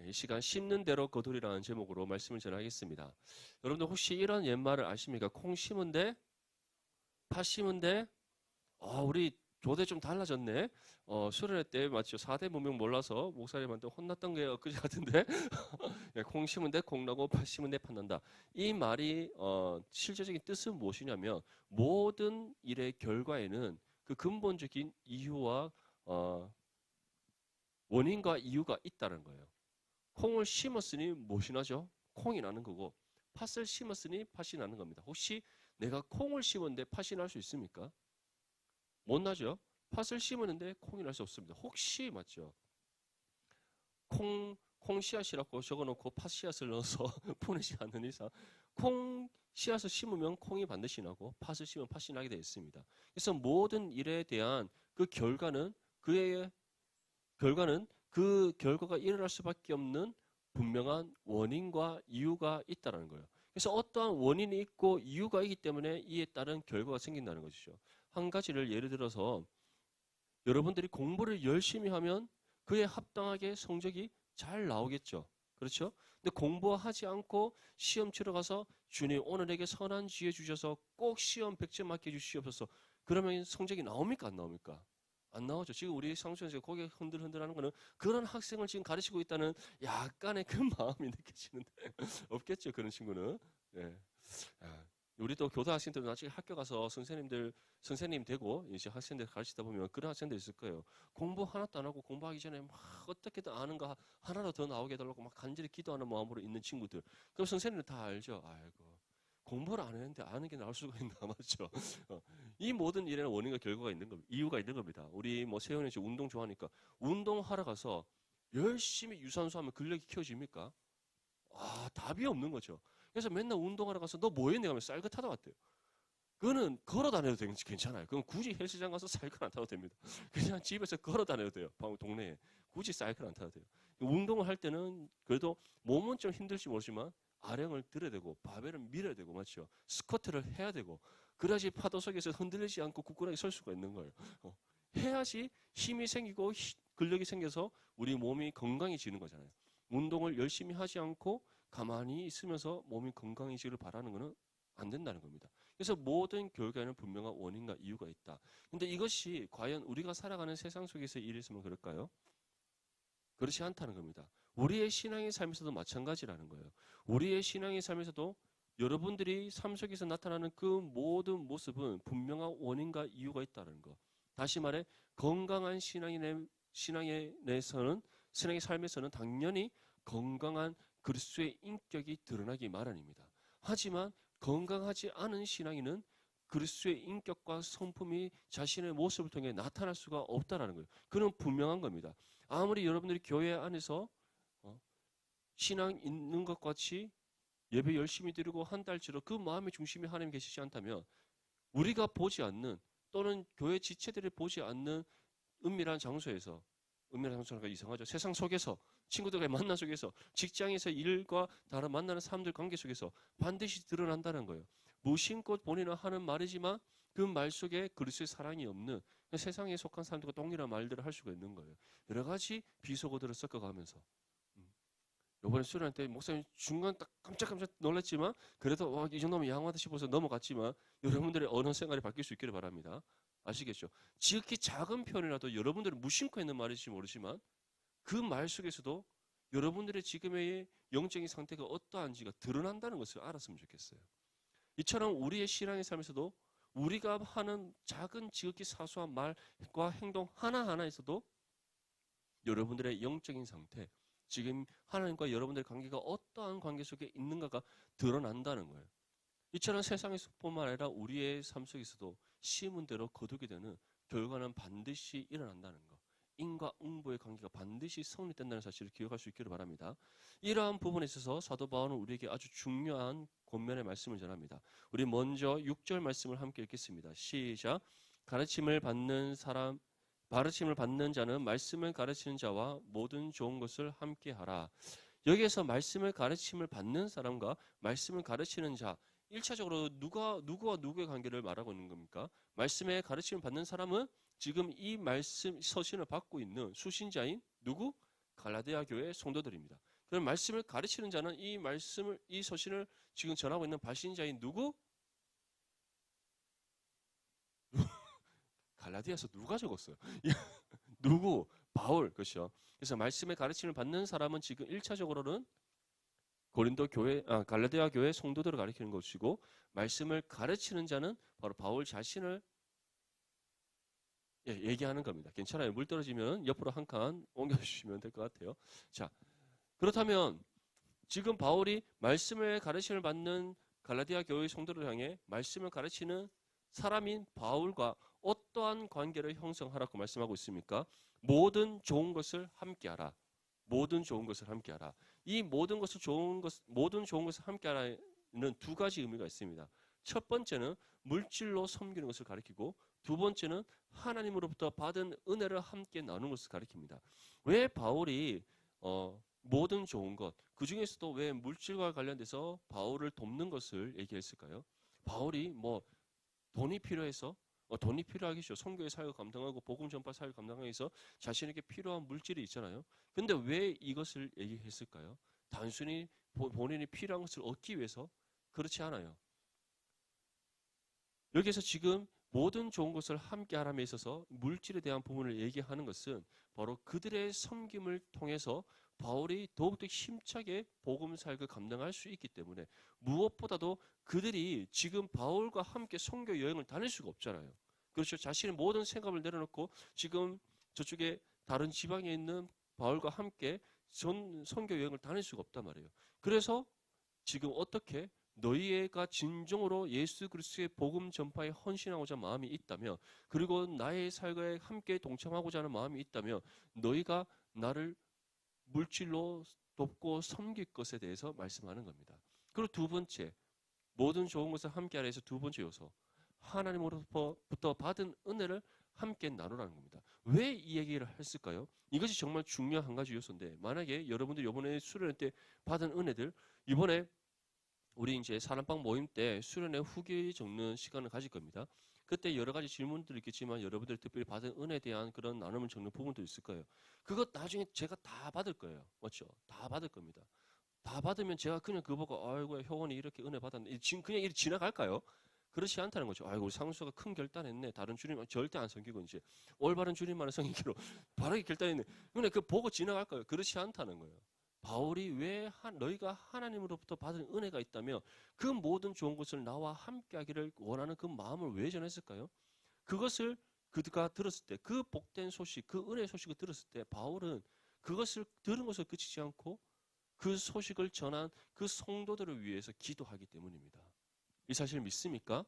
이 시간 심는 대로 거두리라는 제목으로 말씀을 전하겠습니다. 여러분들 혹시 이런 옛말을 아십니까? 콩 심은데 팥 심은데 우리 교대 좀 달라졌네. 수련회 때 맞죠? 4대 문명 몰라서 목사님한테 혼났던 게 엊그제 같은데 콩 심은데 콩 나고 팥 심은데 팥 난다. 이 말이 실제적인 뜻은 무엇이냐면 모든 일의 결과에는 그 근본적인 이유와 원인과 이유가 있다는 거예요. 콩을 심었으니 무엇이 나죠? 콩이 나는 거고 팥을 심었으니 팥이 나는 겁니다. 혹시 내가 콩을 심었는데 팥이 날 수 있습니까? 못 나죠? 팥을 심었는데 콩이 날 수 없습니다. 혹시 맞죠? 콩 씨앗이라고 적어놓고 팥 씨앗을 넣어서 보내지 않는 이상 콩 씨앗을 심으면 콩이 반드시 나고 팥을 심으면 팥이 나게 되어 있습니다. 그래서 모든 일에 대한 그 결과는 그 결과가 일어날 수밖에 없는 분명한 원인과 이유가 있다는 거예요. 그래서 어떠한 원인이 있고 이유가 있기 때문에 이에 따른 결과가 생긴다는 것이죠. 한 가지를 예를 들어서 여러분들이 공부를 열심히 하면 그에 합당하게 성적이 잘 나오겠죠. 그렇죠? 근데 공부하지 않고 시험 치러 가서 주님 오늘 내게 선한 지혜 주셔서 꼭 시험 100점 맞게 해주시옵소서. 그러면 성적이 나옵니까? 안 나옵니까? 안 나오죠. 지금 우리 상수에서 고개 흔들흔들 하는 거는 그런 학생을 지금 가르치고 있다는 약간의 그 마음이 느껴지는데 없겠죠. 그런 친구는. 예. 아, 우리 또 교사 학생들도 나중에 학교 가서 선생님 되고 이제 학생들 가르치다 보면 그런 학생들 있을 거예요. 공부 하나도 안 하고 공부하기 전에 막 어떻게든 아는 거 하나라도 더 나오게 해달라고 막 간절히 기도하는 마음으로 있는 친구들. 그럼 선생님은 다 알죠. 아이고. 공부를 안 했는데 아는 게 나올 수가 있나 맞죠? 이 모든 일에는 원인과 결과가 있는 겁니다. 이유가 있는 겁니다. 우리 뭐 세훈이 지금 운동 좋아하니까 운동하러 가서 열심히 유산소 하면 근력이 키워집니까? 답이 없는 거죠. 그래서 맨날 운동하러 가서 너 뭐 했냐 하면 사이클 타다 왔대요. 그거는 걸어 다녀도 괜찮아요. 그건 굳이 헬스장 가서 사이클 안 타도 됩니다. 그냥 집에서 걸어 다녀도 돼요. 동네에. 굳이 사이클 안 타도 돼요. 운동을 할 때는 그래도 몸은 좀 힘들지 모르지만 아령을 들어야 되고 바벨을 밀어야 되고 맞죠? 스쿼트를 해야 되고 그래야지 파도 속에서 흔들리지 않고 굳건하게 설 수가 있는 거예요. 해야지 힘이 생기고 근력이 생겨서 우리 몸이 건강해지는 거잖아요. 운동을 열심히 하지 않고 가만히 있으면서 몸이 건강해지기를 바라는 것은 안 된다는 겁니다. 그래서 모든 결과에는 분명한 원인과 이유가 있다. 근데 이것이 과연 우리가 살아가는 세상 속에서 일했으면 그럴까요? 그렇지 않다는 겁니다. 우리의 신앙의 삶에서도 마찬가지라는 거예요. 우리의 신앙의 삶에서도 여러분들이 삶 속에서 나타나는 그 모든 모습은 분명한 원인과 이유가 있다는 거. 다시 말해 건강한 신앙에 내서는 신앙의 삶에서는 당연히 건강한 그리스도의 인격이 드러나기 마련입니다. 하지만 건강하지 않은 신앙인은 그리스도의 인격과 성품이 자신의 모습을 통해 나타날 수가 없다는 거예요. 그는 분명한 겁니다. 아무리 여러분들이 교회 안에서 신앙 있는 것 같이 예배 열심히 드리고 한 달치로 그 마음의 중심에 하나님 계시지 않다면 우리가 보지 않는 또는 교회 지체들이 보지 않는 은밀한 장소에서 은밀한 장소가 이상하죠. 세상 속에서 친구들과의 만남 속에서 직장에서 일과 다른 만나는 사람들 관계 속에서 반드시 드러난다는 거예요. 무심코 본인은 하는 말이지만 그 말 속에 그리스도의 사랑이 없는 세상에 속한 사람들과 동일한 말들을 할 수가 있는 거예요. 여러 가지 비속어들을 섞어가면서 요번에 수련할 때 목사님 중간 딱 깜짝깜짝 놀랐지만 그래도 이 정도면 양호하다 싶어서 넘어갔지만 여러분들의 언어 생활이 바뀔 수 있기를 바랍니다. 아시겠죠? 지극히 작은 표현이라도 여러분들은 무심코 했는 말일지 모르지만 그 말 속에서도 여러분들의 지금의 영적인 상태가 어떠한지가 드러난다는 것을 알았으면 좋겠어요. 이처럼 우리의 신앙의 삶에서도 우리가 하는 작은 지극히 사소한 말과 행동 하나하나에서도 여러분들의 영적인 상태, 지금 하나님과 여러분들의 관계가 어떠한 관계 속에 있는가가 드러난다는 거예요. 이처럼 세상에서뿐만 아니라 우리의 삶 속에서도 심은 대로 거두게 되는 결과는 반드시 일어난다는 것. 인과 응보의 관계가 반드시 성립된다는 사실을 기억할 수 있기를 바랍니다. 이러한 부분에 있어서 사도 바울은 우리에게 아주 중요한 권면의 말씀을 전합니다. 우리 먼저 6절 말씀을 함께 읽겠습니다. 시작. 가르침을 받는 자는 말씀을 가르치는 자와 모든 좋은 것을 함께 하라. 여기에서 말씀을 가르침을 받는 사람과 말씀을 가르치는 자, 1차적으로 누구와 누구의 관계를 말하고 있는 겁니까? 말씀의 가르침을 받는 사람은 지금 이 말씀 서신을 받고 있는 수신자인 누구? 갈라디아 교회 성도들입니다. 그럼 말씀을 가르치는 자는 이 서신을 지금 전하고 있는 발신자인 누구? 갈라디아서 누가 적었어요? 누구? 바울. 그렇죠. 그래서 말씀의 가르침을 받는 사람은 지금 1차적으로는 갈라디아 교회 성도들을 가리키는 것이고, 말씀을 가르치는 자는 바로 바울 자신을 얘기하는 겁니다. 괜찮아요. 물 떨어지면 옆으로 한 칸 옮겨주시면 될 것 같아요. 자, 그렇다면 지금 바울이 말씀을 가르침을 받는 갈라디아 교회 성도를 향해 말씀을 가르치는 사람인 바울과 어떠한 관계를 형성하라고 말씀하고 있습니까? 모든 좋은 것을 함께하라. 모든 좋은 것을 함께하라. 이 모든 좋은 것을 함께하라는 두 가지 의미가 있습니다. 첫 번째는 물질로 섬기는 것을 가리키고, 두 번째는 하나님으로부터 받은 은혜를 함께 나누는 것을 가리킵니다. 왜 바울이 모든 좋은 것, 그 중에서도 왜 물질과 관련돼서 바울을 돕는 것을 얘기했을까요? 바울이 돈이 필요해서 돈이 필요하겠죠. 선교의 사역을 감당하고 복음 전파 사역을 감당하기 위해서 자신에게 필요한 물질이 있잖아요. 근데 왜 이것을 얘기했을까요? 단순히 본인이 필요한 것을 얻기 위해서? 그렇지 않아요. 여기서 지금 모든 좋은 것을 함께 하람에 있어서 물질에 대한 부분을 얘기하는 것은 바로 그들의 섬김을 통해서 바울이 더욱더 힘차게 복음 사역을 감당할 수 있기 때문에, 무엇보다도 그들이 지금 바울과 함께 선교 여행을 다닐 수가 없잖아요. 그렇죠. 자신의 모든 생각을 내려놓고 지금 저쪽에 다른 지방에 있는 바울과 함께 선교 여행을 다닐 수가 없단 말이에요. 그래서 지금 어떻게 너희가 진정으로 예수 그리스도의 복음 전파에 헌신하고자 마음이 있다며, 그리고 나의 사역에 함께 동참하고자 하는 마음이 있다며, 너희가 나를 물질로 돕고 섬길 것에 대해서 말씀하는 겁니다. 그리고 두 번째, 모든 좋은 것을 함께 하라 해서 두 번째 요소, 하나님으로부터 받은 은혜를 함께 나누라는 겁니다. 왜 이 얘기를 했을까요? 이것이 정말 중요한 한 가지 요소인데, 만약에 여러분들이 이번에 수련회 때 받은 은혜들, 이번에 우리 이제 사랑방 모임 때 수련회 후기 적는 시간을 가질 겁니다. 그때 여러 가지 질문들이 있겠지만 여러분들이 특별히 받은 은혜에 대한 그런 나눔을 적는 부분도 있을 거예요. 그것 나중에 제가 다 받을 거예요. 맞죠? 다 받을 겁니다. 다 받으면 제가 그냥 그거 보고 아이고 효원이 이렇게 은혜 받았네. 지금 그냥 이렇게 지나갈까요? 그렇지 않다는 거죠. 아이고 우리 상수가 큰 결단했네. 다른 주님 절대 안 섬기고 이제 올바른 주님만을 섬기기로 바르게 결단했네. 근데 그 보고 지나갈까요? 그렇지 않다는 거예요. 바울이 왜 너희가 하나님으로부터 받은 은혜가 있다며 그 모든 좋은 것을 나와 함께 하기를 원하는 그 마음을 왜 전했을까요? 그것을 그가 들었을 때, 그 복된 소식, 그 은혜의 소식을 들었을 때 바울은 그것을 들은 것을 그치지 않고 그 소식을 전한 그 성도들을 위해서 기도하기 때문입니다. 이 사실 믿습니까?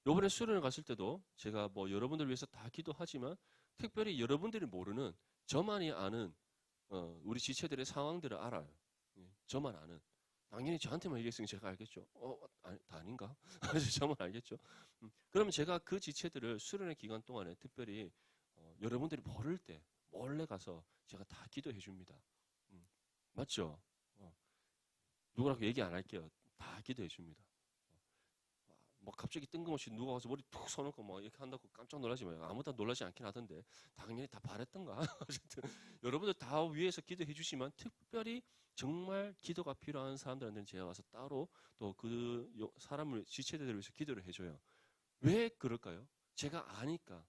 이번에 수련을 갔을 때도 제가 여러분들을 위해서 다 기도하지만 특별히 여러분들이 모르는, 저만이 아는 우리 지체들의 상황들을 알아요. 저만 아는. 당연히 저한테만 얘기했으면 제가 알겠죠. 다 아닌가? 저만 알겠죠. 그러면 제가 그 지체들을 수련의 기간 동안에 특별히 여러분들이 모를 때 몰래 가서 제가 다 기도해 줍니다. 맞죠? 누구라고 얘기 안 할게요. 다 기도해 줍니다. 갑자기 뜬금없이 누가 와서 머리 툭 서놓고 이렇게 한다고 깜짝 놀라지 마요. 아무도 놀라지 않긴 하던데 당연히 다 바랬던가. 어쨌든 여러분들 다 위해서 기도해 주시면 특별히 정말 기도가 필요한 사람들한테는 제가 와서 따로 또 그 사람을 지체들을 위해서 기도를 해줘요. 왜 그럴까요? 제가 아니까.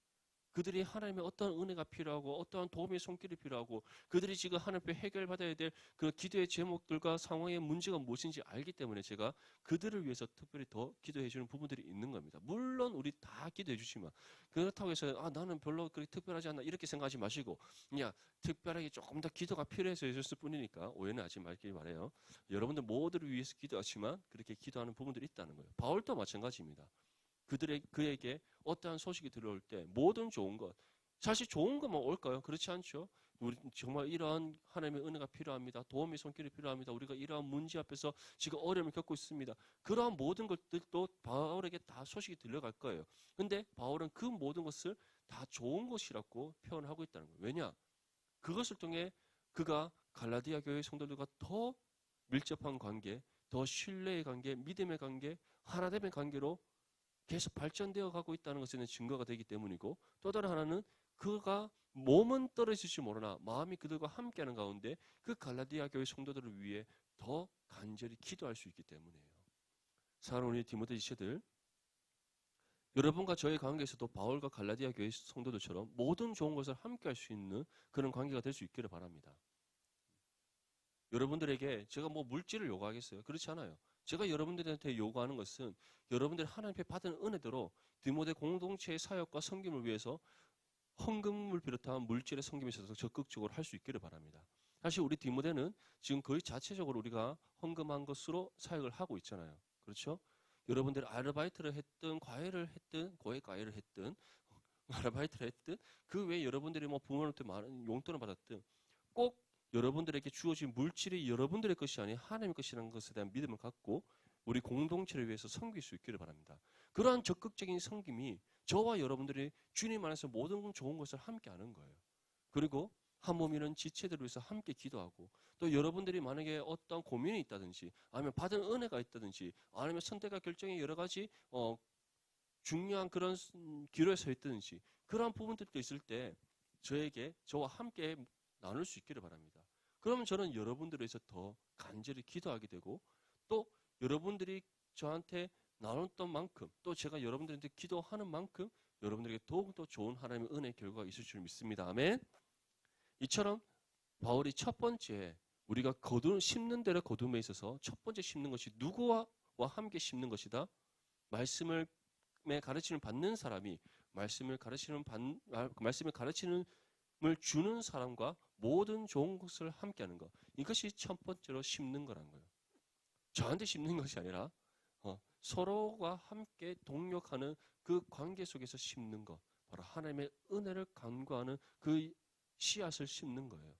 그들이 하나님의 어떤 은혜가 필요하고 어떠한 도움의 손길이 필요하고 그들이 지금 하나님 앞에 해결받아야 될 그 기도의 제목들과 상황의 문제가 무엇인지 알기 때문에 제가 그들을 위해서 특별히 더 기도해 주는 부분들이 있는 겁니다. 물론 우리 다 기도해 주시면, 그렇다고 해서 나는 별로 그렇게 특별하지 않나 이렇게 생각하지 마시고 그냥 특별하게 조금 더 기도가 필요해서 해줬을 뿐이니까 오해는 하지 말길 바라요. 여러분들 모두를 위해서 기도하지만 그렇게 기도하는 부분들이 있다는 거예요. 바울도 마찬가지입니다. 그에게 어떠한 소식이 들어올 때 모든 좋은 것, 사실 좋은 것만 올까요? 그렇지 않죠. 우리 정말 이러한 하나님의 은혜가 필요합니다. 도움의 손길이 필요합니다. 우리가 이러한 문제 앞에서 지금 어려움을 겪고 있습니다. 그러한 모든 것들도 바울에게 다 소식이 들려갈 거예요. 근데 바울은 그 모든 것을 다 좋은 것이라고 표현하고 있다는 거예요. 왜냐? 그것을 통해 그가 갈라디아 교회 성도들과 더 밀접한 관계, 더 신뢰의 관계, 믿음의 관계, 하나됨의 관계로 계속 발전되어 가고 있다는 것에는 증거가 되기 때문이고, 또 다른 하나는 그가 몸은 떨어질지 모르나 마음이 그들과 함께하는 가운데 그 갈라디아 교회 성도들을 위해 더 간절히 기도할 수 있기 때문이에요. 사랑하는 우리 디모데 지체들, 여러분과 저의 관계에서도 바울과 갈라디아 교회 성도들처럼 모든 좋은 것을 함께 할 수 있는 그런 관계가 될 수 있기를 바랍니다. 여러분들에게 제가 뭐 물질을 요구하겠어요? 그렇지 않아요. 제가 여러분들한테 요구하는 것은 여러분들이 하나님께 받은 은혜대로 디모데 공동체의 사역과 섬김을 위해서 헌금을 비롯한 물질의 섬김에 있어서 적극적으로 할 수 있기를 바랍니다. 사실 우리 디모데는 지금 거의 자체적으로 우리가 헌금한 것으로 사역을 하고 있잖아요. 그렇죠? 여러분들이 아르바이트를 했든 과외를 했든 과외를 했든 아르바이트를 했든 그 외에 여러분들이 뭐 부모님한테 많은 용돈을 받았든 꼭 여러분들에게 주어진 물질이 여러분들의 것이 아닌 하나님의 것이라는 것에 대한 믿음을 갖고 우리 공동체를 위해서 섬길 수 있기를 바랍니다. 그러한 적극적인 섬김이 저와 여러분들이 주님 안에서 모든 좋은 것을 함께 하는 거예요. 그리고 한 몸이는 지체들을 위해서 함께 기도하고 또 여러분들이 만약에 어떤 고민이 있다든지 아니면 받은 은혜가 있다든지 아니면 선택과 결정에 여러 가지 중요한 그런 기로에 서 있다든지 그러한 부분들도 있을 때 저와 함께 나눌 수 있기를 바랍니다. 그러면 저는 여러분들을 위해서 더 간절히 기도하게 되고 또 여러분들이 저한테 나눴던 만큼 또 제가 여러분들한테 기도하는 만큼 여러분들에게 더욱더 좋은 하나님의 은혜의 결과가 있을 줄 믿습니다. 아멘. 이처럼 바울이 첫 번째 우리가 심는 대로 거둠에 있어서 첫 번째 심는 것이 누구와 함께 심는 것이다. 말씀을 가르침을 받는 사람이 말씀을 가르침을 주는 사람과 모든 좋은 것을 함께하는 것. 이것이 첫 번째로 심는 거란 거예요. 저한테 심는 것이 아니라 서로가 함께 동력하는 그 관계 속에서 심는 것. 바로 하나님의 은혜를 간구하는 그 씨앗을 심는 거예요.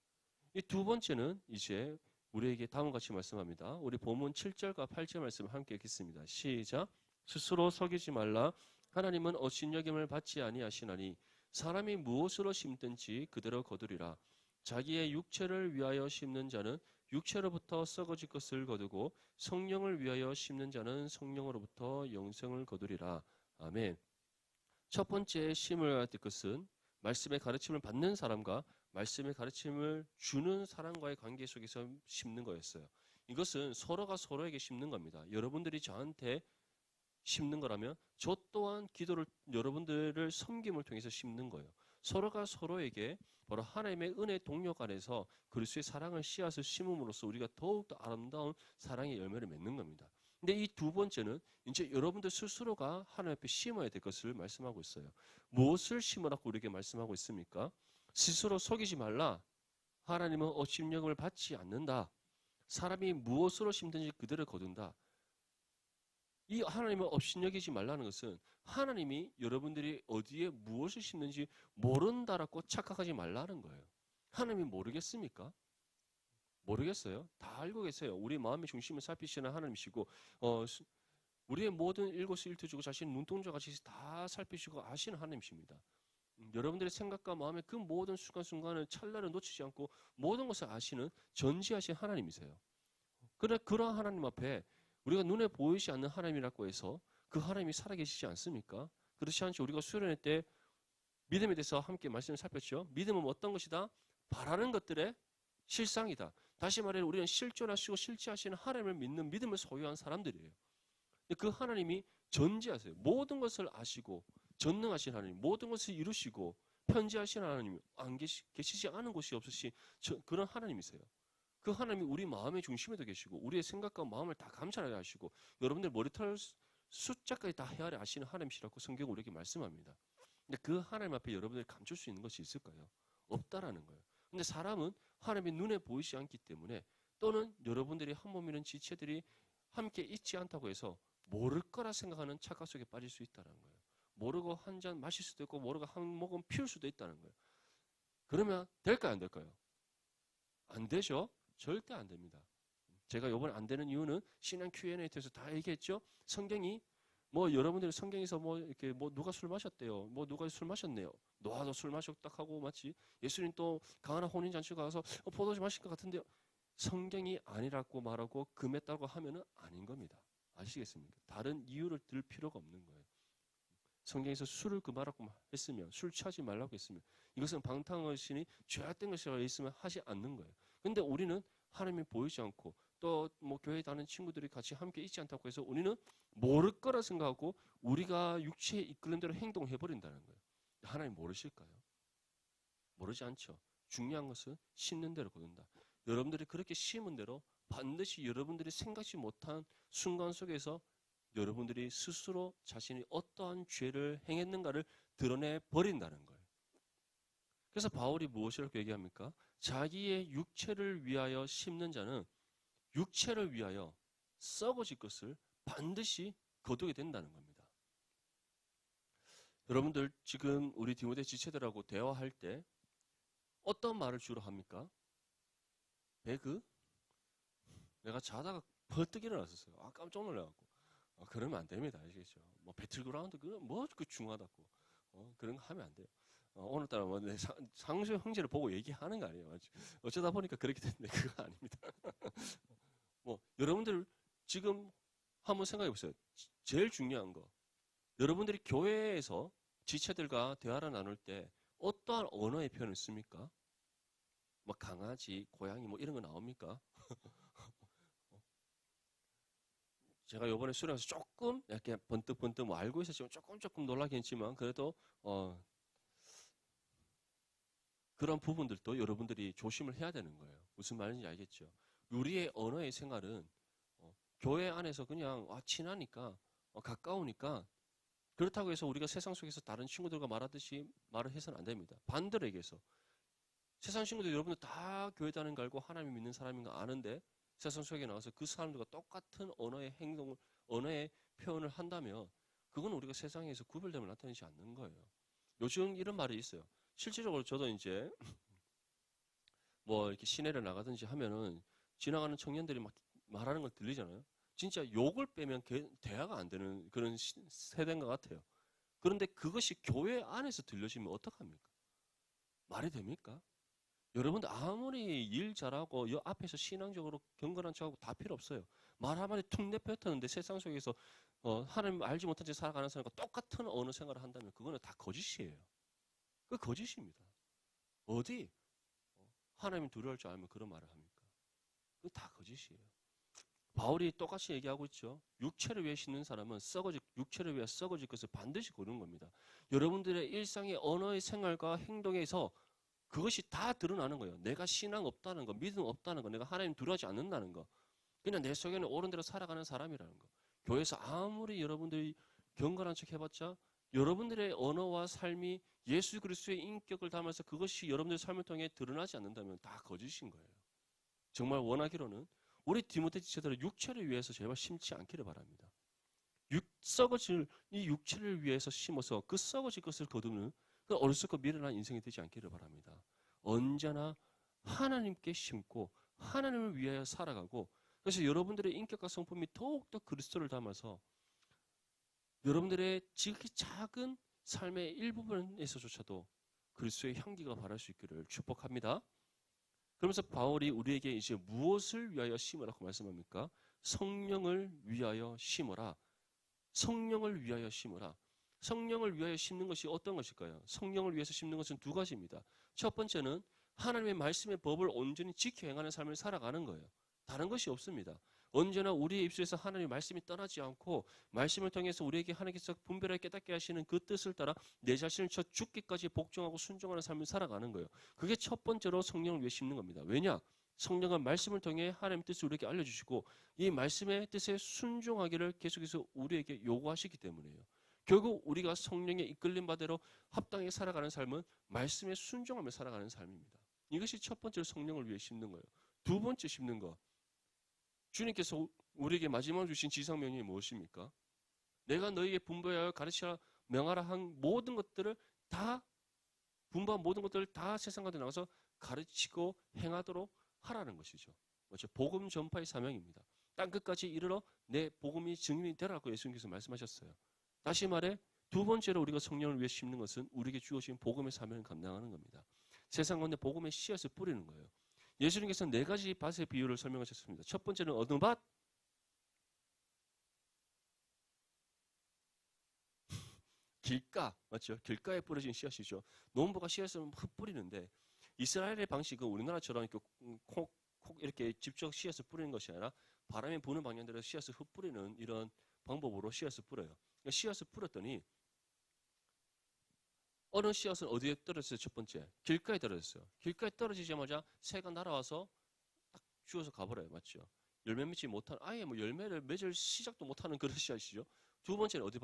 이 두 번째는 이제 우리에게 다음과 같이 말씀합니다. 우리 본문 7절과 8절 말씀을 함께 읽겠습니다. 시작. 스스로 속이지 말라. 하나님은 업신여김을 받지 아니하시나니 사람이 무엇으로 심든지 그대로 거두리라. 자기의 육체를 위하여 심는 자는 육체로부터 썩어질 것을 거두고 성령을 위하여 심는 자는 성령으로부터 영생을 거두리라. 아멘. 첫 번째 심어야 될 것은 말씀의 가르침을 받는 사람과 말씀의 가르침을 주는 사람과의 관계 속에서 심는 거였어요. 이것은 서로가 서로에게 심는 겁니다. 여러분들이 저한테 심는 거라면 저 또한 여러분들을 섬김을 통해서 심는 거예요. 서로가 서로에게 바로 하나님의 은혜 동력 안에서 그리스도의 사랑을 씨앗을 심음으로써 우리가 더욱더 아름다운 사랑의 열매를 맺는 겁니다. 근데 이 두 번째는 이제 여러분들 스스로가 하나님 앞에 심어야 될 것을 말씀하고 있어요. 무엇을 심으라고 우리에게 말씀하고 있습니까? 스스로 속이지 말라. 하나님은 업신여김을 받지 않는다. 사람이 무엇으로 심든지 그대로 거둔다. 이 하나님을 업신여기지 말라는 것은 하나님이 여러분들이 어디에 무엇을 심는지 모른다라고 착각하지 말라는 거예요. 하나님이 모르겠습니까? 모르겠어요? 다 알고 계세요. 우리 마음의 중심을 살피시는 하나님이시고 우리의 모든 일거수일투족을 자신의 눈동자 같이 다 살피시고 아시는 하나님이십니다. 여러분들의 생각과 마음의 그 모든 순간순간을 찰나를 놓치지 않고 모든 것을 아시는 전지하신 하나님이세요. 그러나 그러한 하나님 앞에 우리가 눈에 보이지 않는 하나님이라고 해서 그 하나님이 살아계시지 않습니까? 그렇지 않죠. 우리가 수련회 때 믿음에 대해서 함께 말씀을 살폈죠. 믿음은 어떤 것이다? 바라는 것들의 실상이다. 다시 말해 우리는 실존하시고 실체하시는 하나님을 믿는 믿음을 소유한 사람들이에요. 그 하나님이 전지하세요. 모든 것을 아시고 전능하신 하나님, 모든 것을 이루시고 편지하신 하나님, 계시지 않은 곳이 없으신 그런 하나님이세요. 그 하나님이 우리 마음의 중심에도 계시고 우리의 생각과 마음을 다 감찰하게 하시고 여러분들 머리털 숫자까지 다 헤아려 아시는 하나님이시라고 성경은 우리에게 말씀합니다. 근데 그 하나님 앞에 여러분들이 감출 수 있는 것이 있을까요? 없다라는 거예요. 근데 사람은 하나님의 눈에 보이지 않기 때문에 또는 여러분들이 한 몸이는 지체들이 함께 있지 않다고 해서 모를 거라 생각하는 착각 속에 빠질 수 있다는 거예요. 모르고 한 잔 마실 수도 있고 모르고 한 모금 피울 수도 있다는 거예요. 그러면 될까요? 안 될까요? 안 되죠? 절대 안 됩니다. 제가 이번에 안 되는 이유는 신앙 Q&A 에서 다 얘기했죠. 성경이 뭐 여러분들이 성경에서 뭐 이렇게 뭐 누가 술 마셨대요. 뭐 누가 술 마셨네요. 노아도 술 마셨다 하고 마치 예수님 또 가나 혼인 잔치 가서 포도주 마실 것 같은데요. 성경이 아니라고 말하고 금했다고 하면은 아닌 겁니다. 아시겠습니까? 다른 이유를 들 필요가 없는 거예요. 성경에서 술을 금하라고 했으면, 술 취하지 말라고 했으면, 이것은 방탕하시니 죄악된 것이라고 했으면 하지 않는 거예요. 근데 우리는 하나님이 보이지 않고 또 뭐 교회 다니는 친구들이 같이 함께 있지 않다고 해서 우리는 모를 거라 생각하고 우리가 육체에 이끌린 대로 행동해 버린다는 거예요. 하나님 모르실까요? 모르지 않죠. 중요한 것은 심는 대로 거둔다. 여러분들이 그렇게 심은 대로 반드시 여러분들이 생각지 못한 순간 속에서 여러분들이 스스로 자신이 어떠한 죄를 행했는가를 드러내 버린다는 거예요. 그래서 바울이 무엇이라고 얘기합니까? 자기의 육체를 위하여 심는 자는 육체를 위하여 썩어질 것을 반드시 거두게 된다는 겁니다. 여러분들 지금 우리 디모데 지체들하고 대화할 때 어떤 말을 주로 합니까? 배그? 내가 자다가 벌떡 일어났었어요. 깜짝 놀라갖고. 그러면 안 됩니다. 아시겠죠? 뭐 배틀그라운드 그 중하다고. 그런 거 하면 안 돼요. 오늘따라 뭐 내 상수 형제를 보고 얘기하는 거 아니에요. 어쩌다 보니까 그렇게 됐는데 그거 아닙니다. 뭐 여러분들 지금 한번 생각해 보세요. 제일 중요한 거. 여러분들이 교회에서 지체들과 대화를 나눌 때 어떠한 언어의 표현을 씁니까? 뭐 강아지, 고양이 뭐 이런 거 나옵니까? 제가 요번에 수련해서 조금 이렇게 번뜩번뜩 뭐 알고 있었지만 조금 놀라긴 했지만 그래도 그런 부분들도 여러분들이 조심을 해야 되는 거예요. 무슨 말인지 알겠죠? 우리의 언어의 생활은 교회 안에서 그냥 친하니까 가까우니까 그렇다고 해서 우리가 세상 속에서 다른 친구들과 말하듯이 말을 해서는 안 됩니다. 반대로 얘기해서 세상 친구들 여러분들 다 교회 다니는 거 알고 하나님 믿는 사람인 거 아는데 세상 속에 나가서 그 사람들과 똑같은 언어의 행동을, 언어의 표현을 한다면 그건 우리가 세상에서 구별됨을 나타내지 않는 거예요. 요즘 이런 말이 있어요. 실질적으로 저도 이제 뭐 이렇게 시내를 나가든지 하면은 지나가는 청년들이 막 말하는 걸 들리잖아요. 진짜 욕을 빼면 대화가 안 되는 그런 세대인 것 같아요. 그런데 그것이 교회 안에서 들려지면 어떡합니까? 말이 됩니까? 여러분들 아무리 일 잘하고 앞에서 신앙적으로 경건한 척하고 다 필요 없어요. 말 한마디 툭 내뱉었는데 세상 속에서 하나님 알지 못한 채 살아가는 사람과 똑같은 언어 생활을 한다면 그거는 다 거짓이에요. 그 거짓입니다. 어디 하나님 두려워할 줄 알면 그런 말을 합니까? 그거 다 거짓이에요. 바울이 똑같이 얘기하고 있죠. 육체를 위해 심는 사람은 육체를 위해 썩어질 것을 반드시 거두는 겁니다. 여러분들의 일상의 언어의 생활과 행동에서 그것이 다 드러나는 거예요. 내가 신앙 없다는 거, 믿음 없다는 거, 내가 하나님 두려워하지 않는다는 거. 그냥 내 속에는 옳은 대로 살아가는 사람이라는 거. 교회에서 아무리 여러분들이 경건한 척 해봤자 여러분들의 언어와 삶이 예수 그리스도의 인격을 담아서 그것이 여러분들의 삶을 통해 드러나지 않는다면 다 거짓인 거예요. 정말 원하기로는 우리 디모데 지체들은 육체를 위해서 제발 심지 않기를 바랍니다. 썩어질 이 육체를 위해서 심어서 그 썩어질 것을 거두는 그 어리석고 미련한 인생이 되지 않기를 바랍니다. 언제나 하나님께 심고 하나님을 위하여 살아가고 그래서 여러분들의 인격과 성품이 더욱더 그리스도를 담아서 여러분들의 지극히 작은 삶의 일부분에서조차도 그리스도의 향기가 바랄 수 있기를 축복합니다. 그러면서 바울이 우리에게 이제 무엇을 위하여 심으라고 말씀합니까? 성령을 위하여 심어라. 성령을 위하여 심어라. 성령을 위하여 심는 것이 어떤 것일까요? 성령을 위해서 심는 것은 두 가지입니다. 첫 번째는 하나님의 말씀의 법을 온전히 지켜 행하는 삶을 살아가는 거예요. 다른 것이 없습니다. 언제나 우리의 입술에서 하나님의 말씀이 떠나지 않고 말씀을 통해서 우리에게 하나님께서 분별하게 깨닫게 하시는 그 뜻을 따라 내 자신을 저 죽기까지 복종하고 순종하는 삶을 살아가는 거예요. 그게 첫 번째로 성령을 위해 심는 겁니다. 왜냐? 성령은 말씀을 통해 하나님의 뜻을 우리에게 알려주시고 이 말씀의 뜻에 순종하기를 계속해서 우리에게 요구하시기 때문이에요. 결국 우리가 성령의 이끌림 바대로 합당하게 살아가는 삶은 말씀에 순종하며 살아가는 삶입니다. 이것이 첫 번째로 성령을 위해 심는 거예요. 두 번째 심는 거. 주님께서 우리에게 마지막으로 주신 지상명령이 무엇입니까? 내가 너에게 분부하여 가르치라 명하라 한 모든 것들을 다 분부한 모든 것들을 다 세상 가운데 나가서 가르치고 행하도록 하라는 것이죠. 그렇죠? 복음 전파의 사명입니다. 땅 끝까지 이르러 내 복음이 증인이 되라고 예수님께서 말씀하셨어요. 다시 말해 두 번째로 우리가 성령을 위해 심는 것은 우리에게 주어진 복음의 사명을 감당하는 겁니다. 세상 가운데 복음의 씨앗을 뿌리는 거예요. 예수님께서는 네 가지 밭의 비유를 설명하셨습니다. 첫 번째는 어느 밭? 길가, 맞죠? 길가에 뿌려진 씨앗이죠. 농부가 씨앗을 흙 뿌리는데 이스라엘의 방식은 우리나라처럼 이렇게 콕 이렇게 직접 씨앗을 뿌리는 것이 아니라 바람이 부는 방향대로 씨앗을 흙 뿌리는 이런 방법으로 씨앗을 뿌려요. 그러니까 씨앗을 뿌렸더니 어느 씨앗은 어디에 떨어졌어요? 첫 번째 길가에 떨어졌어요. 길가에 떨어지자마자 새가 날아와서 딱 주워서 가버려요. 맞죠? 열매 맺지 못한 아예 뭐 열매를 맺을 시작도 못하는 그런 씨앗이죠. 두 번째는 어디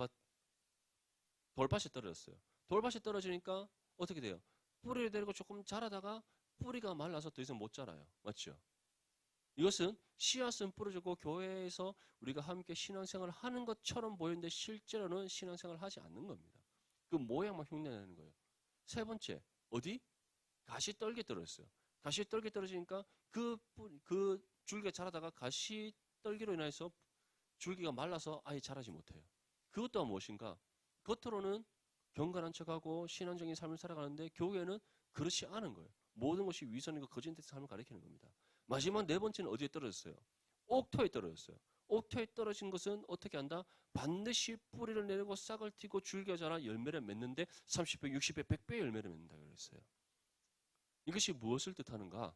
돌밭에 떨어졌어요. 돌밭에 떨어지니까 어떻게 돼요? 뿌리를 내리고 조금 자라다가 뿌리가 말라서 더 이상 못 자라요. 맞죠? 이것은 씨앗은 뿌려주고 교회에서 우리가 함께 신앙생활을 하는 것처럼 보이는데 실제로는 신앙생활을 하지 않는 겁니다. 그 모양만 흉내내는 거예요. 세 번째, 어디? 가시떨기에 떨어졌어요. 가시떨기에 떨어지니까 그 줄기가 자라다가 가시떨기로 인해서 줄기가 말라서 아예 자라지 못해요. 그것 또한 무엇인가? 겉으로는 경건한 척하고 신앙적인 삶을 살아가는데 교회는 그렇지 않은 거예요. 모든 것이 위선이고 거짓된 삶을 가리키는 겁니다. 마지막 네 번째는 어디에 떨어졌어요? 옥토에 떨어졌어요. 옥토에 떨어진 것은 어떻게 한다? 반드시 뿌리를 내리고 싹을 틔고 줄기가 자라 열매를 맺는데 30배, 60배, 100배의 열매를 맺는다고 그랬어요. 이것이 무엇을 뜻하는가?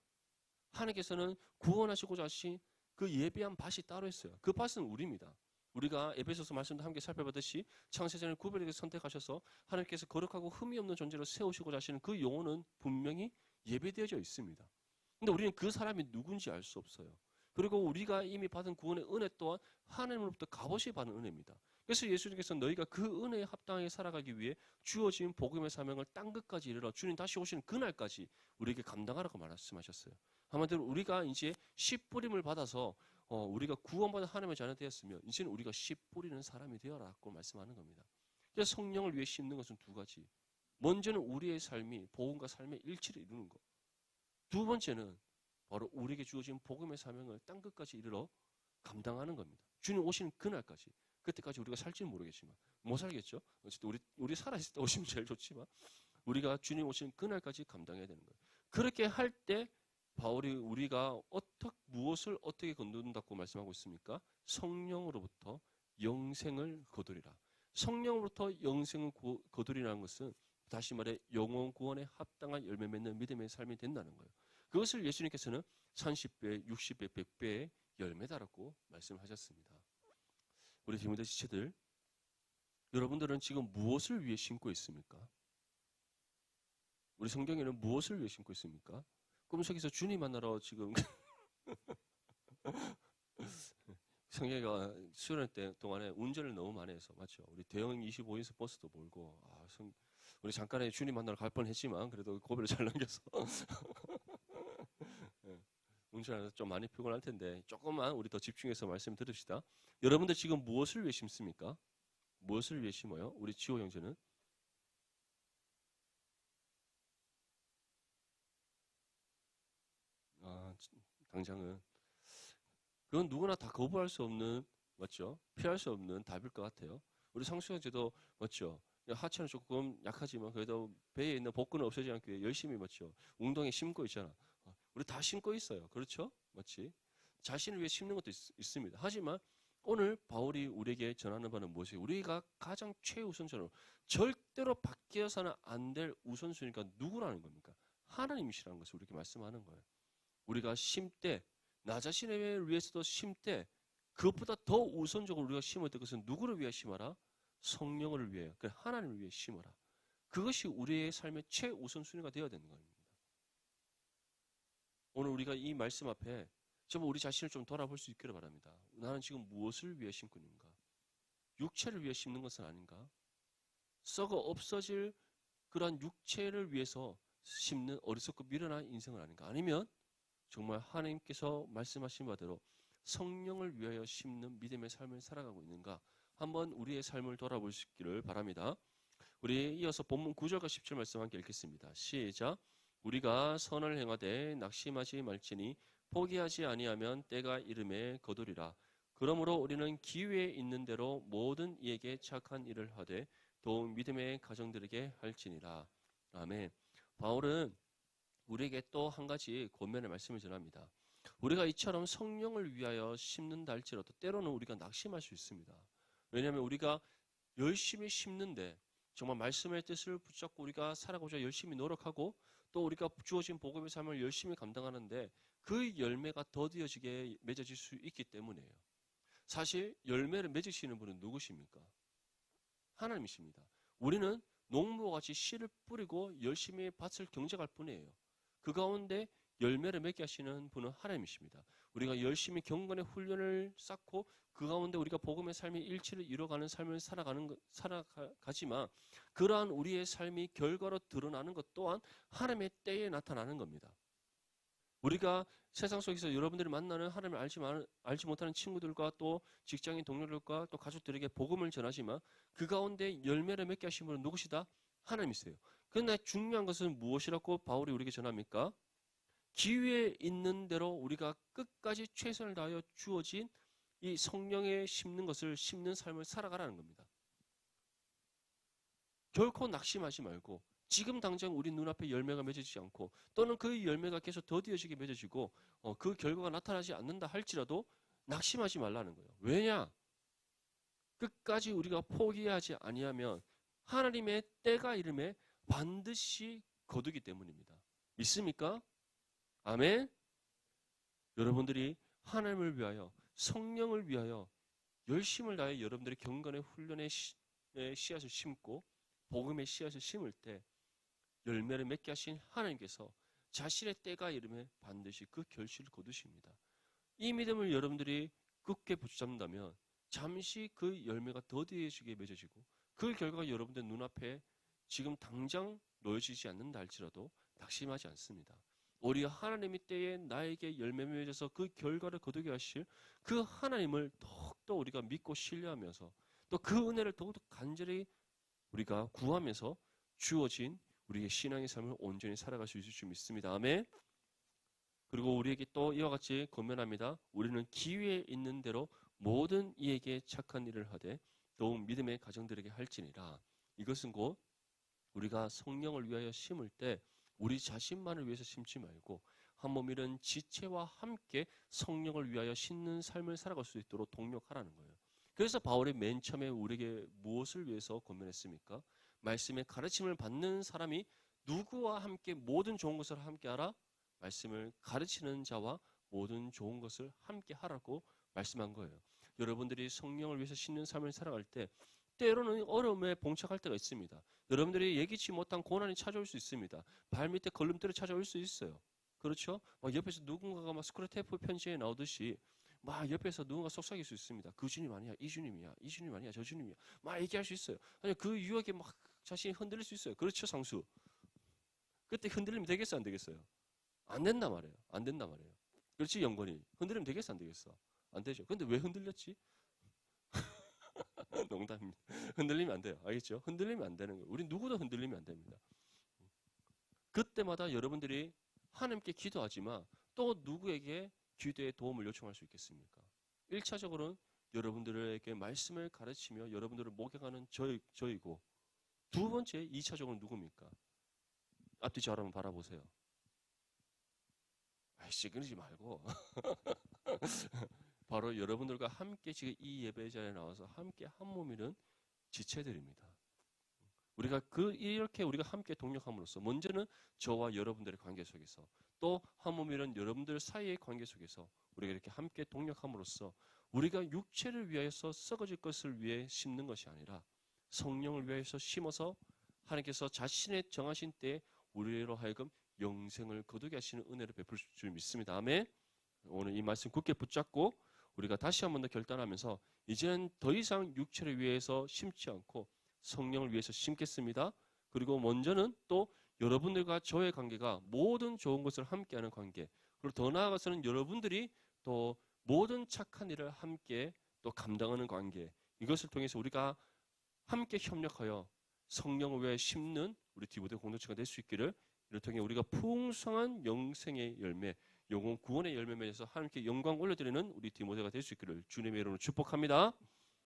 하나님께서는 구원하시고자 하신 그 예비한 밭이 따로 있어요. 그 밭은 우리입니다. 우리가 에베소서 말씀도 함께 살펴보듯이 창세전을 구별하게 선택하셔서 하나님께서 거룩하고 흠이 없는 존재로 세우시고자 하시는 그 영혼은 분명히 예배되어져 있습니다. 근데 우리는 그 사람이 누군지 알 수 없어요. 그리고 우리가 이미 받은 구원의 은혜 또한 하나님으로부터 값없이 받은 은혜입니다. 그래서 예수님께서 너희가 그 은혜에 합당하게 살아가기 위해 주어진 복음의 사명을 땅 끝까지 이르러 주님 다시 오시는 그날까지 우리에게 감당하라고 말씀하셨어요. 한마디로 우리가 이제 씨 뿌림을 받아서 우리가 구원받은 하나님의 자녀 되었으면 이제는 우리가 씨 뿌리는 사람이 되어라고 말씀하는 겁니다. 그래서 성령을 위해 심는 것은 두 가지. 먼저는 우리의 삶이 복음과 삶의 일치를 이루는 것. 두 번째는 바로 우리에게 주어진 복음의 사명을 땅 끝까지 이르러 감당하는 겁니다. 주님 오시는 그날까지. 그때까지 우리가 살지는 모르겠지만 못 살겠죠. 어쨌든 우리 살아있을 때 오시면 제일 좋지만 우리가 주님 오시는 그날까지 감당해야 되는 거예요. 그렇게 할 때 바울이 우리가 무엇을 어떻게 거둔다고 말씀하고 있습니까? 성령으로부터 영생을 거두리라. 성령으로부터 영생을 거두리라는 것은 다시 말해 영혼 구원에 합당한 열매 맺는 믿음의 삶이 된다는 거예요. 그것을 예수님께서는 30배, 60배, 100배의 열매다라고 말씀하셨습니다. 우리 디모데 지체들, 여러분들은 지금 무엇을 위해 심고 있습니까? 우리 성경에는 무엇을 위해 심고 있습니까? 꿈속에서 주님 만나러 지금 성경이가 수련회 때 동안에 운전을 너무 많이 해서 맞죠? 우리 대형 25인승 버스도 몰고 우리 잠깐에 주님 만나러 갈 뻔했지만 그래도 고비를 잘 넘겨서 운전하면서 좀 많이 피곤할 텐데 조금만 우리 더 집중해서 말씀 들읍시다. 여러분들 지금 무엇을 위해 심습니까? 무엇을 위해 심어요? 우리 지호 형제는? 당장은 그건 누구나 다 거부할 수 없는 맞죠? 피할 수 없는 답일 것 같아요. 우리 상수 형제도 맞죠? 하체는 조금 약하지만 그래도 배에 있는 복근을 없애지 않기 위해 열심히 맞죠? 웅덩이에 심고 있잖아. 우리 다 심고 있어요. 그렇죠? 맞지? 자신을 위해 심는 것도 있습니다. 하지만 오늘 바울이 우리에게 전하는 바는 무엇이에요? 우리가 가장 최우선적으로 절대로 바뀌어서는 안 될 우선순위가 누구라는 겁니까? 하나님이시라는 것을 우리에게 말씀하는 거예요. 우리가 심때 나 자신을 위해서도 심때 그것보다 더 우선적으로 우리가 심어야 될 것은 누구를 위해 심어라? 성령을 위해, 하나님을 위해 심어라. 그것이 우리의 삶의 최우선순위가 되어야 되는 겁니다. 오늘 우리가 이 말씀 앞에 정말 우리 자신을 좀 돌아볼 수 있기를 바랍니다. 나는 지금 무엇을 위해 심고 있는가? 육체를 위해 심는 것은 아닌가? 썩어 없어질 그러한 육체를 위해서 심는 어리석고 미련한 인생은 아닌가? 아니면 정말 하나님께서 말씀하신 바대로 성령을 위하여 심는 믿음의 삶을 살아가고 있는가? 한번 우리의 삶을 돌아볼 수 있기를 바랍니다. 우리 이어서 본문 9절과 10절 말씀 함께 읽겠습니다. 시작. 우리가 선을 행하되 낙심하지 말지니 포기하지 아니하면 때가 이름에 거두리라. 그러므로 우리는 기회에 있는 대로 모든 이에게 착한 일을 하되 더욱 믿음의 가정들에게 할지니라. 아멘. 바울은 우리에게 또 한 가지 권면의 말씀을 전합니다. 우리가 이처럼 성령을 위하여 심는다 할지라도 때로는 우리가 낙심할 수 있습니다. 왜냐하면 우리가 열심히 심는데 정말 말씀의 뜻을 붙잡고 우리가 살아가고자 열심히 노력하고 또 우리가 주어진 복음의 삶을 열심히 감당하는데 그 열매가 더디어지게 맺어질 수 있기 때문이에요. 사실 열매를 맺으시는 분은 누구십니까? 하나님이십니다. 우리는 농부와 같이 씨를 뿌리고 열심히 밭을 경작할 뿐이에요. 그 가운데 열매를 맺게 하시는 분은 하나님이십니다. 우리가 열심히 경건의 훈련을 쌓고 그 가운데 우리가 복음의 삶의 일치를 이뤄가는 삶을 살아가지만 그러한 우리의 삶이 결과로 드러나는 것 또한 하나님의 때에 나타나는 겁니다. 우리가 세상 속에서 여러분들이 만나는 하나님을 알지 못하는 친구들과 또 직장인 동료들과 또 가족들에게 복음을 전하지만 그 가운데 열매를 맺게 하신 분은 누구시다? 하나님이세요. 그런데 중요한 것은 무엇이라고 바울이 우리에게 전합니까? 기회에 있는 대로 우리가 끝까지 최선을 다하여 주어진 이 성령에 심는 것을 심는 삶을 살아가라는 겁니다. 결코 낙심하지 말고 지금 당장 우리 눈앞에 열매가 맺어지지 않고 또는 그 열매가 계속 더디어지게 맺어지고 그 결과가 나타나지 않는다 할지라도 낙심하지 말라는 거예요. 왜냐? 끝까지 우리가 포기하지 아니하면 하나님의 때가 이름에 반드시 거두기 때문입니다. 믿습니까? 아멘? 여러분들이 하나님을 위하여 성령을 위하여 열심을 다해 여러분들의 경건의 훈련의 씨앗을 심고 복음의 씨앗을 심을 때 열매를 맺게 하신 하나님께서 자신의 때가 이름에 반드시 그 결실을 거두십니다. 이 믿음을 여러분들이 굳게 붙잡는다면 잠시 그 열매가 더디어지게 맺어지고 그 결과가 여러분들 눈앞에 지금 당장 놓여지지 않는다 할지라도 낙심하지 않습니다. 오히려 하나님의 때에 나에게 열매 맺어서 그 결과를 거두게 하실 그 하나님을 더욱더 우리가 믿고 신뢰하면서 또 그 은혜를 더욱더 간절히 우리가 구하면서 주어진 우리의 신앙의 삶을 온전히 살아갈 수 있을 줄 믿습니다. 아멘. 그리고 우리에게 또 이와 같이 권면합니다. 우리는 기회에 있는 대로 모든 이에게 착한 일을 하되 더욱 믿음의 가정들에게 할지니라. 이것은 곧 우리가 성령을 위하여 심을 때 우리 자신만을 위해서 심지 말고 한 몸 이런 지체와 함께 성령을 위하여 심는 삶을 살아갈 수 있도록 동력하라는 거예요. 그래서 바울이 맨 처음에 우리에게 무엇을 위해서 권면했습니까? 말씀의 가르침을 받는 사람이 누구와 함께 모든 좋은 것을 함께 하라? 말씀을 가르치는 자와 모든 좋은 것을 함께 하라고 말씀한 거예요. 여러분들이 성령을 위해서 심는 삶을 살아갈 때 때로는 어려움에 봉착할 때가 있습니다. 여러분들이 예기치 못한 고난이 찾아올 수 있습니다. 발밑에 걸림돌이 찾아올 수 있어요. 그렇죠? 막 옆에서 누군가가 막 스크래테이프 편지에 나오듯이 막 옆에서 누군가 속삭일 수 있습니다. 그 주님 아니야, 이 주님이야, 이 주님 아니야, 저 주님이야. 막 얘기할 수 있어요. 아니 그 유혹에 막 자신이 흔들릴 수 있어요. 그렇죠, 상수? 그때 흔들리면 되겠어, 안 되겠어요? 안 된단 말이에요. 안 된단 말이에요. 그렇지, 영건이. 흔들리면 되겠어, 안 되겠어? 안 되죠. 근데 왜 흔들렸지? 농담입니다. 흔들리면 안 돼요. 알겠죠? 흔들리면 안 되는 거예요. 우리 누구도 흔들리면 안 됩니다. 그때마다 여러분들이 하나님께 기도하지만 또 누구에게 기도의 도움을 요청할 수 있겠습니까? 1차적으로는 여러분들에게 말씀을 가르치며 여러분들을 목양하는 저이고 두 번째 2차적으로는 누굽니까? 앞뒤 저 한번 바라보세요. 아이씨 그러지 말고 바로 여러분들과 함께 지금 이 예배 자리에 나와서 함께 한 몸이는 지체들입니다. 우리가 이렇게 우리가 함께 동력함으로써 먼저는 저와 여러분들의 관계 속에서 또 한 몸이는 여러분들 사이의 관계 속에서 우리가 이렇게 함께 동력함으로써 우리가 육체를 위하여서 썩어질 것을 위해 심는 것이 아니라 성령을 위하여서 심어서 하나님께서 자신의 정하신 때에 우리로 하여금 영생을 거두게 하시는 은혜를 베풀 줄 믿습니다. 아멘. 오늘 이 말씀 굳게 붙잡고 우리가 다시 한 번 더 결단하면서 이제는 더 이상 육체를 위해서 심지 않고 성령을 위해서 심겠습니다. 그리고 먼저는 또 여러분들과 저의 관계가 모든 좋은 것을 함께하는 관계, 그리고 더 나아가서는 여러분들이 또 모든 착한 일을 함께 또 감당하는 관계, 이것을 통해서 우리가 함께 협력하여 성령을 위해 심는 우리 디모데 공동체가 될 수 있기를, 이를 통해 우리가 풍성한 영생의 열매, 영혼 구원의 열매 맺어서 하나님께 영광 올려드리는 우리 디모데가 될 수 있기를 주님의 이름으로 축복합니다.